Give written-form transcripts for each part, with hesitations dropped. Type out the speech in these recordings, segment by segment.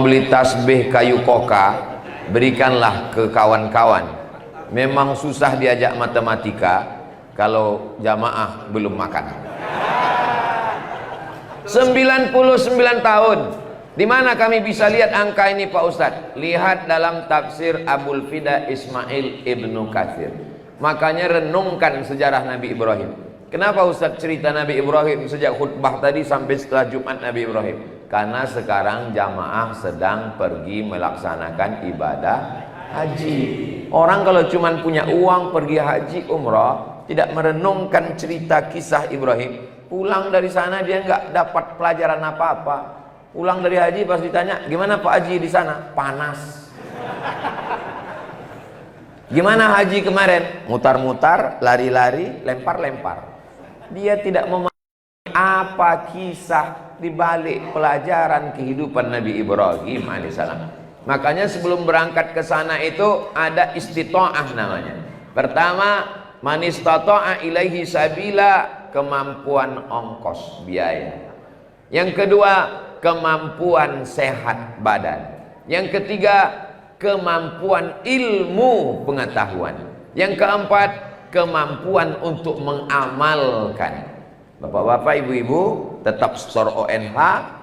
membeli tasbih kayu koka, berikanlah ke kawan-kawan. Memang susah diajak matematika kalau jamaah belum makan. 99 tahun. Di mana kami bisa lihat angka ini Pak Ustadz? Lihat dalam tafsir Abul Fida Ismail Ibnu Katsir. Makanya renungkan sejarah Nabi Ibrahim. Kenapa Ustadz cerita Nabi Ibrahim sejak khutbah tadi sampai setelah Jumat Nabi Ibrahim? Karena sekarang jamaah sedang pergi melaksanakan ibadah haji. Orang kalau cuma punya uang pergi haji umrah, tidak merenungkan cerita kisah Ibrahim, pulang dari sana dia nggak dapat pelajaran apa-apa. Pulang dari haji pas ditanya, gimana Pak Haji di sana? Panas. Gimana haji kemarin? Mutar-mutar, lari-lari, lempar-lempar. Dia tidak memahami apa kisah di balik pelajaran kehidupan Nabi Ibrahim alaihissalam. Makanya sebelum berangkat ke sana itu ada istita'ah namanya. Pertama, man istata'a ilaihi sabila, kemampuan ongkos biaya. Yang kedua, kemampuan sehat badan. Yang ketiga, kemampuan ilmu pengetahuan. Yang keempat, kemampuan untuk mengamalkan. Bapak-bapak, ibu-ibu, tetap store ONH,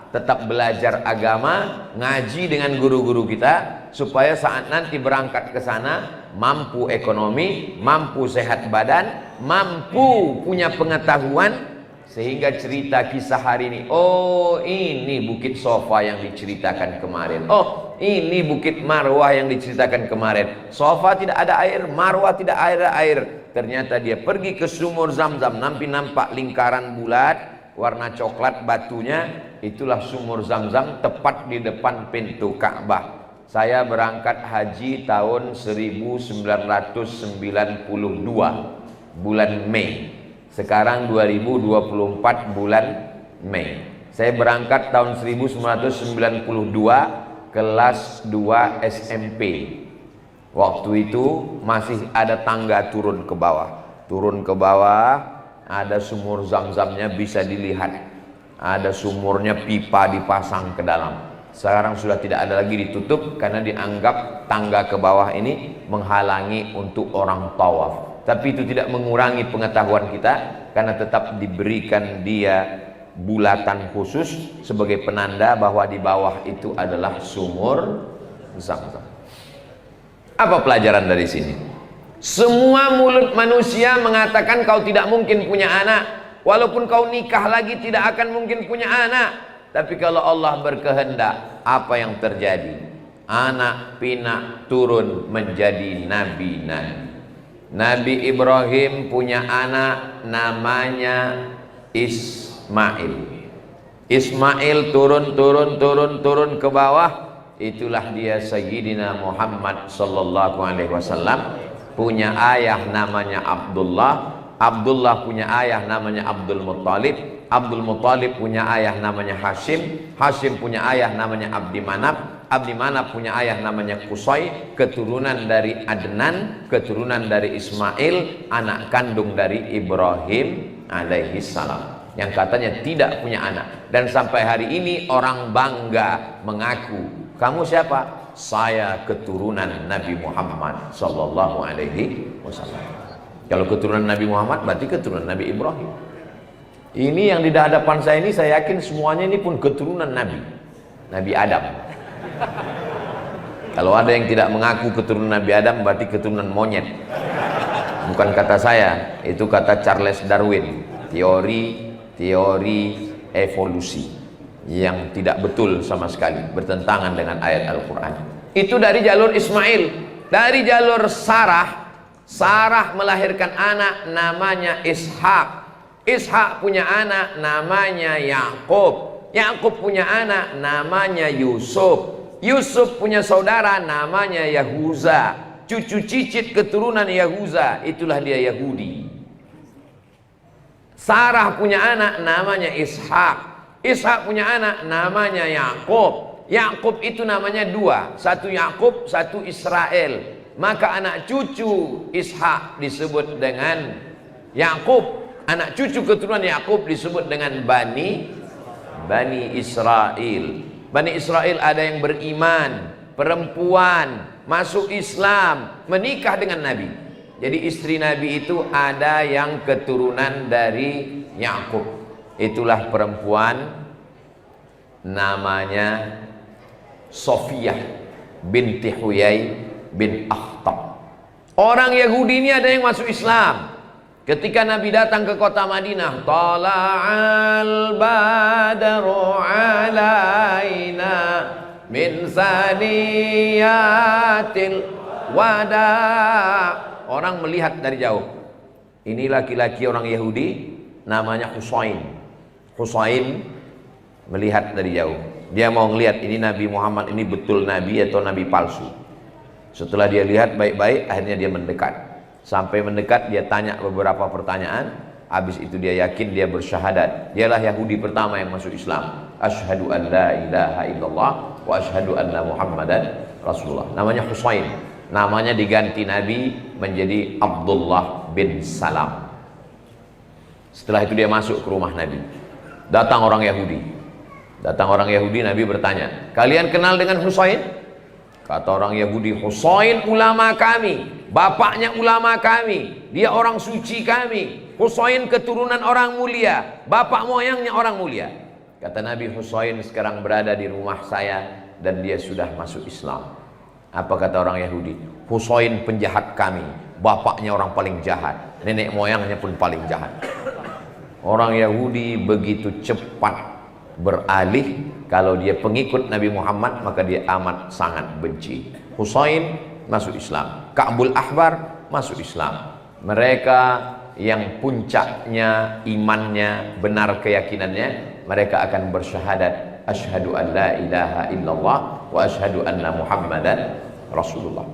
tetap belajar agama, ngaji dengan guru-guru kita, supaya saat nanti berangkat ke sana mampu ekonomi, mampu sehat badan, mampu punya pengetahuan. Sehingga cerita kisah hari ini, oh ini Bukit Sofa yang diceritakan kemarin, oh ini Bukit Marwah yang diceritakan kemarin. Sofa tidak ada air, Marwah tidak ada air. Ternyata dia pergi ke sumur Zam-Zam, nampak lingkaran bulat warna coklat batunya, itulah sumur Zam-Zam tepat di depan pintu Ka'bah. Saya berangkat haji tahun 1992 bulan Mei. Sekarang 2024 bulan Mei. Saya berangkat tahun 1992 kelas 2 SMP. Waktu itu masih ada tangga turun ke bawah. Turun ke bawah ada sumur Zam-Zamnya bisa dilihat. Ada sumurnya, pipa dipasang ke dalam. Sekarang sudah tidak ada lagi, ditutup karena dianggap tangga ke bawah ini menghalangi untuk orang tawaf. Tapi itu tidak mengurangi pengetahuan kita, karena tetap diberikan dia bulatan khusus sebagai penanda bahwa di bawah itu adalah sumur Zam-Zam. Apa pelajaran dari sini? Semua mulut manusia mengatakan kau tidak mungkin punya anak. Walaupun kau nikah lagi tidak akan mungkin punya anak. Tapi kalau Allah berkehendak, apa yang terjadi? Anak pinak turun menjadi nabi-nabi. Nabi Ibrahim punya anak namanya Ismail. Ismail turun ke bawah. Itulah dia Sayyidina Muhammad sallallahu alaihi wasallam. Punya ayah namanya Abdullah. Abdullah punya ayah namanya Abdul Muttalib. Abdul Muttalib punya ayah namanya Hashim. Hashim punya ayah namanya Abdi Manaf. Abdi Manaf punya ayah namanya Qusay, keturunan dari Adnan, keturunan dari Ismail, anak kandung dari Ibrahim alaihi salam, yang katanya tidak punya anak. Dan sampai hari ini orang bangga mengaku, kamu siapa? Saya keturunan Nabi Muhammad sallallahu alaihi wasallam. Kalau keturunan Nabi Muhammad berarti keturunan Nabi Ibrahim. Ini yang di hadapan saya ini, saya yakin semuanya ini pun keturunan Nabi Adam. Kalau ada yang tidak mengaku keturunan Nabi Adam, berarti keturunan monyet. Bukan kata saya, itu kata Charles Darwin, teori evolusi yang tidak betul sama sekali, bertentangan dengan ayat Al-Quran. Itu dari jalur Ismail. Dari jalur Sarah melahirkan anak namanya Ishak. Ishak punya anak namanya Yakub. Yakub punya anak namanya Yusuf. Yusuf punya saudara namanya Yahuza. Cucu cicit keturunan Yahuza, itulah dia Yahudi. Sarah punya anak namanya Ishak. Ishak punya anak namanya Yakub. Yakub itu namanya dua, satu Yakub, satu Israel. Maka anak cucu Ishak disebut dengan Yakub. Anak cucu keturunan Yakub disebut dengan Bani Israel. Bani Israel ada yang beriman, perempuan masuk Islam, menikah dengan Nabi. Jadi istri Nabi itu ada yang keturunan dari Yakub. Itulah perempuan namanya Sofiyah binti Huyai bin Akhtab. Orang Yahudi ini ada yang masuk Islam. Ketika Nabi datang ke kota Madinah, tala'al badru alaina min saniyatil wada. Orang melihat dari jauh. Ini laki-laki orang Yahudi namanya Husain. Husain melihat dari jauh. Dia mau ngelihat ini Nabi Muhammad ini betul Nabi atau Nabi palsu. Setelah dia lihat baik-baik, akhirnya dia mendekat. Sampai mendekat dia tanya beberapa pertanyaan. Habis itu dia yakin, dia bersyahadat. Dialah Yahudi pertama yang masuk Islam. Asyhadu an la ilaha illallah wa asyhadu anna Muhammadan Rasulullah. Namanya Husain. Namanya diganti Nabi menjadi Abdullah bin Salam. Setelah itu dia masuk ke rumah Nabi. Datang orang Yahudi. Nabi bertanya, kalian kenal dengan Husain? Kata orang Yahudi, Husain ulama kami, bapaknya ulama kami, dia orang suci kami. Husain keturunan orang mulia, bapak moyangnya orang mulia. Kata Nabi, Husain sekarang berada di rumah saya dan dia sudah masuk Islam. Apa kata orang Yahudi? Husain penjahat kami, bapaknya orang paling jahat, nenek moyangnya pun paling jahat. Orang Yahudi begitu cepat beralih. Kalau dia pengikut Nabi Muhammad, maka dia amat sangat benci. Husain masuk Islam, Ka'bul Ahbar masuk Islam. Mereka yang puncaknya imannya, benar keyakinannya, mereka akan bersyahadat asyhadu an la ilaha illallah wa asyhadu anna Muhammadan Rasulullah.